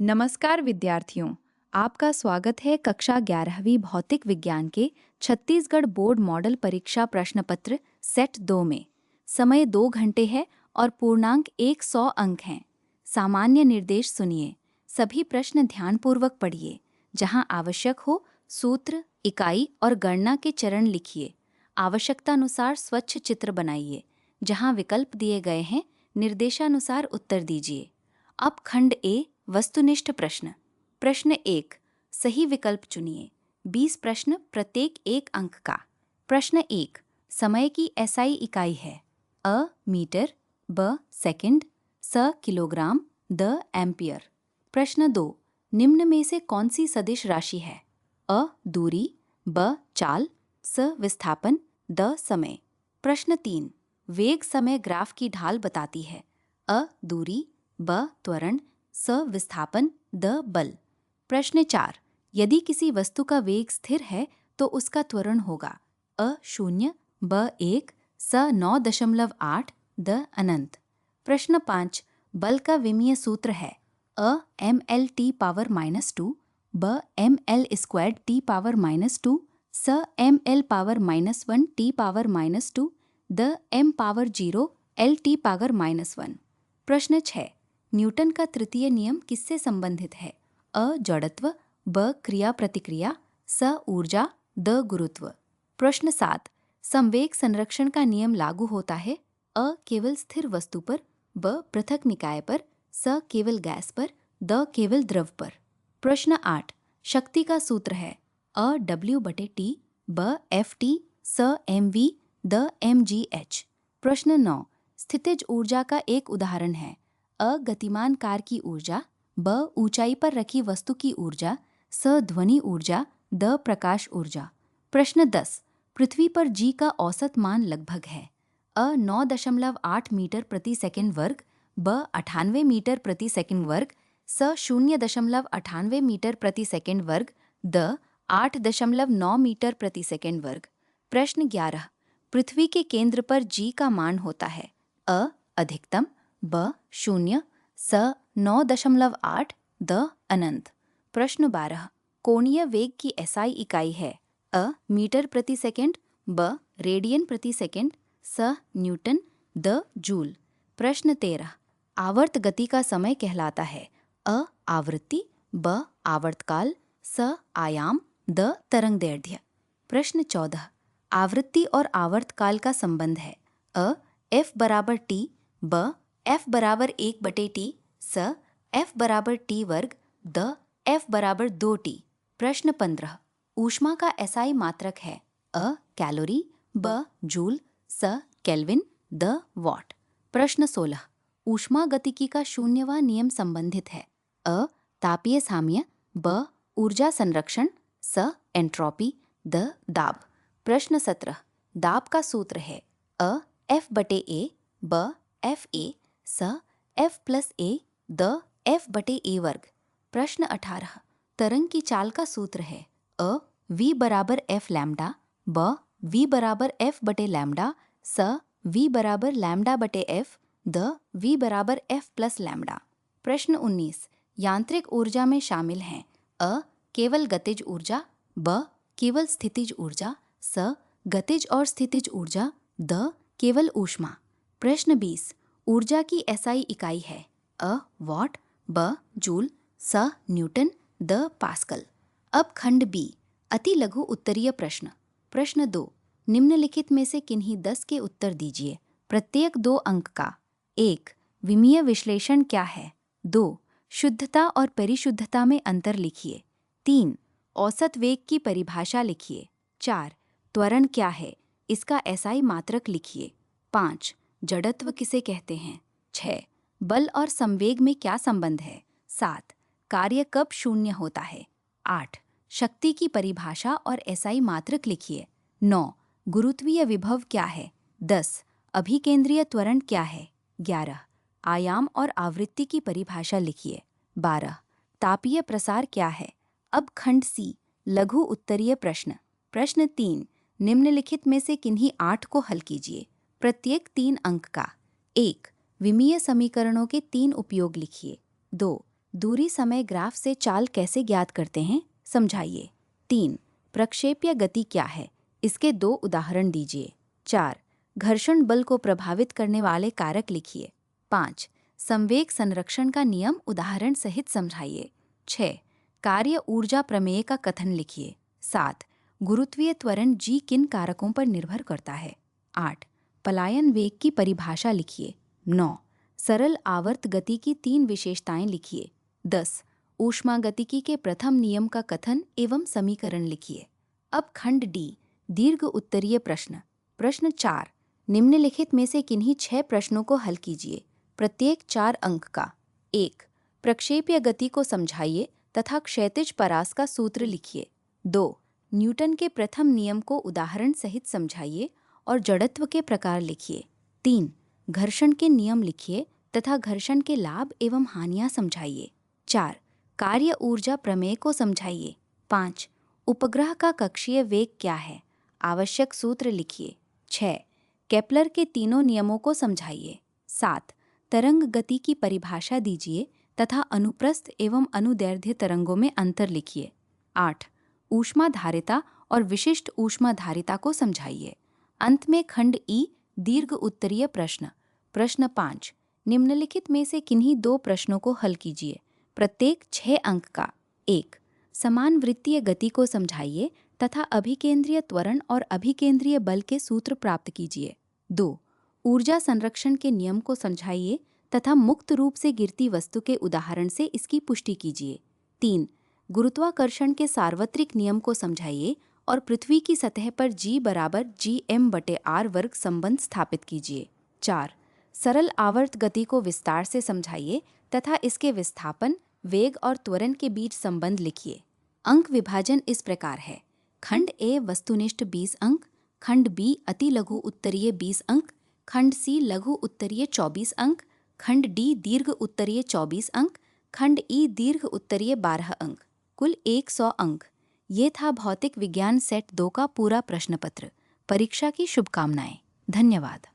नमस्कार विद्यार्थियों, आपका स्वागत है कक्षा 11वीं भौतिक विज्ञान के छत्तीसगढ़ बोर्ड मॉडल परीक्षा प्रश्न पत्र सेट 2 में। समय 2 घंटे है और पूर्णांक 100 अंक हैं। सामान्य निर्देश सुनिए। सभी प्रश्न ध्यानपूर्वक पढ़िए। जहां आवश्यक हो सूत्र, इकाई और गणना के चरण लिखिए। आवश्यकतानुसार स्वच्छ चित्र बनाइए। जहां विकल्प दिए गए हैं, निर्देशानुसार उत्तर दीजिए। अब खंड ए वस्तुनिष्ठ प्रश्न। प्रश्न 1, सही विकल्प चुनिए। 20 प्रश्न, प्रत्येक 1 अंक का। प्रश्न 1, समय की एसआई इकाई है। अ मीटर, ब सेकंड, स किलोग्राम, द एम्पियर। प्रश्न 2, निम्न में से कौन सी सदिश राशि है? अ दूरी, ब चाल, स विस्थापन, द समय। प्रश्न 3, वेग समय ग्राफ की ढाल बताती है। अ दूरी, ब त्वरण, स विस्थापन, द बल। प्रश्न 4, यदि किसी वस्तु का वेग स्थिर है तो उसका त्वरण होगा। अ 0, ब 1, स 9.8, द अनंत। प्रश्न 5, बल का विमीय सूत्र है। अ ml t पावर -2, ब ml स्क्वायर्ड t पावर -2, स ml power -1 t power -2, the m power 0 l t power -1। प्रश्न 6, न्यूटन का तृतीय नियम किससे संबंधित है? अ जड़त्व, ब क्रिया प्रतिक्रिया, स ऊर्जा, द गुरुत्व। प्रश्न 7, संवेग संरक्षण का नियम लागू होता है। अ केवल स्थिर वस्तु पर, ब पृथक निकाय पर, स केवल गैस पर, द केवल द्रव पर। प्रश्न 8, शक्ति का सूत्र है। अ W/T, ब Ft, स mv, द mgh। प्रश्न 9, स्थितिज ऊर्जा का एक उदाहरण है। अ गतिमान कार की ऊर्जा, ब ऊंचाई पर रखी वस्तु की ऊर्जा, स ध्वनि ऊर्जा, द प्रकाश ऊर्जा। प्रश्न 10, पृथ्वी पर जी का औसत मान लगभग है। अ 9.8 मीटर प्रति सेकंड वर्ग, ब 98 मीटर प्रति सेकंड वर्ग, स 0.98 मीटर प्रति सेकंड वर्ग, द 8.9 मीटर प्रति सेकंड वर्ग। प्रश्न 11, पृथ्वी के केंद्र पर जी का मान होता है। अ अधिकतम, ब 0, स 9.8, द अनंत। प्रश्न 12, कोणीय वेग की एसआई इकाई है। अ मीटर प्रति सेकंड, ब रेडियन प्रति सेकंड, स न्यूटन, द जूल। प्रश्न 13, आवर्त गति का समय कहलाता है। अ आवृत्ति, ब आवर्तकाल, स आयाम, द तरंगदैर्ध्य। प्रश्न 14, आवृत्ति और आवर्तकाल का संबंध है। अ f बराबर t, ब f बराबर 1/t, स f बराबर t वर्ग, द f बराबर 2t। प्रश्न 15, ऊष्मा का एसआई मात्रक है। अ कैलोरी, ब जूल, स केल्विन, द वॉट। प्रश्न 16, ऊष्मा गतिकी का शून्यवां नियम संबंधित है। अ तापीय साम्य, ब ऊर्जा संरक्षण, स एंट्रोपी, द दाब। प्रश्न 17, दाब का सूत्र है। अ F/A, ब Fa, स F + A, द F/A वर्ग। प्रश्न 18, तरंग की चाल का सूत्र है। अ v बराबर f लैम्डा, ब v बराबर f/लैम्डा, स v बराबर लैम्डा/f, द v बराबर f + लैम्डा। प्रश्न 19, यांत्रिक ऊर्जा में शामिल हैं। अ केवल गतिज ऊर्जा, ब केवल स्थितिज ऊर्जा, स गतिज और स्थितिज ऊर्जा, द केवल ऊष्मा। प्रश्न 20, ऊर्जा की एसआई इकाई है। अ वॉट, ब जूल, स न्यूटन, द पास्कल। अब खंड बी, अति लघु उत्तरीय प्रश्न। प्रश्न 2, निम्नलिखित में से किन्हीं 10 के उत्तर दीजिए, प्रत्येक 2 अंक का। 1, विमीय विश्लेषण क्या है? 2, शुद्धता और परिशुद्धता में अंतर लिखिए। 3, औसत वेग की परिभाषा लिखिए। 4, त्वरण क्या है? इसका एसआई मात्रक लिखिए। 5, जड़त्व किसे कहते हैं? 6, बल और संवेग में क्या संबंध है? 7, कार्य कब शून्य होता है? 8, शक्ति की परिभाषा और एसआई मात्रक लिखिए। 9, गुरुत्वीय विभव क्या है? 10, अभिकेंद्रीय त्वरण क्या है? 11, आयाम और आवृत्ति की परिभाषा लिखिए। 12, तापीय प्रसार क्या है? अब खंड सी, लघु उत्तरीय प्रश्न। प्रश्न 3, निम्नलिखित में से किन्हीं 8 को हल कीजिए, प्रत्येक 3 अंक का। 1, विमीय समीकरणों के 3 उपयोग लिखिए। 2, दूरी समय ग्राफ से चाल कैसे ज्ञात करते हैं, समझाइए। 3. प्रक्षेप या गति क्या है, इसके 2 उदाहरण दीजिए। 4. घर्षण बल को प्रभावित करने वाले कारक लिखिए। 5. संवेग संरक्षण का नियम उदाहरण सहित समझाइए। 6. कार्य ऊर्जा प्रमेय का कथन लिखिए। 7. गुरुत्वीय त्वरण जी किन कारकों पर निर्भर करता है। 8. पलायन वेग की परिभाषा लिखिए। 9. सरल आवर्त गति की 3 विशेषताएं लिखिए। 10. ऊष्मागतिकी के प्रथम नियम का कथन एवं समीकरण लिखिए। अब खंड डी, दीर्घ उत्तरीय प्रश्न। प्रश्न 4. निम्नलिखित में से किन्हीं 6 प्रश्नों को हल कीजिए, प्रत्येक 4 अंक का। 1. प्रक्षेप या गति को समझाइए तथा क्षैतिज परास का सूत्र लिखिए। 2. न्यूटन के प्रथम नियम को उदाहरण सहित समझाइए और जड़त्व के प्रकार लिखिए। 3. घर्षण के नियम लिखिए तथा घर्षण के लाभ एवं हानियां समझाइए। 4. कार्य ऊर्जा प्रमेय को समझाइए। 5. उपग्रह का कक्षीय वेग क्या है, आवश्यक सूत्र लिखिए। 6. केपलर के तीनों नियमों को समझाइए। 7. तरंग गति की परिभाषा दीजिए तथा अनुप्रस्थ एवं अनुदैर्ध्य तरंगों में अंतर लिखिए। 8. ऊष्माधारिता और विशिष्ट ऊष्माधारिता को समझाइए। अंत में खंड ई, दीर्घ उत्तरीय प्रश्न। प्रश्न 5. निम्नलिखित में से किन्हीं 2 प्रश्नों को हल कीजिए, प्रत्येक 6 अंक का। 1. समान वृत्तीय गति को समझाइए तथा अभिकेंद्रीय त्वरण और अभिकेंद्रीय बल के सूत्र प्राप्त कीजिए। 2. ऊर्जा संरक्षण के नियम को समझाइए तथा मुक्त रूप से गिरती वस्तु के उदाहरण से इसकी पुष्टि कीजिए। 3. गुरुत्वाकर्षण के सार्वत्रिक नियम को समझाइए और पृथ्वी की सतह पर G बराबर gm/r वर्ग संबंध स्थापित कीजिए। 4. सरल आवर्त गति को विस्तार से समझाइए तथा इसके विस्थापन, वेग और त्वरण के बीच संबंध लिखिए। अंक विभाजन इस प्रकार है: खंड ए वस्तुनिष्ठ 20 अंक, खंड बी अति लघु उत्तरीय 20 अंक, खंड सी लघु उत्तरीय 24 अंक, खंड डी दीर्घ उत्तरीय 24 अंक, खंड ई दीर्घ उत्तरीय 12 अंक, कुल 100 अंक। ये था भौतिक विज्ञान सेट 2 का पूरा प्रश्न पत्र। परीक्षा की शुभकामनाएं। धन्यवाद।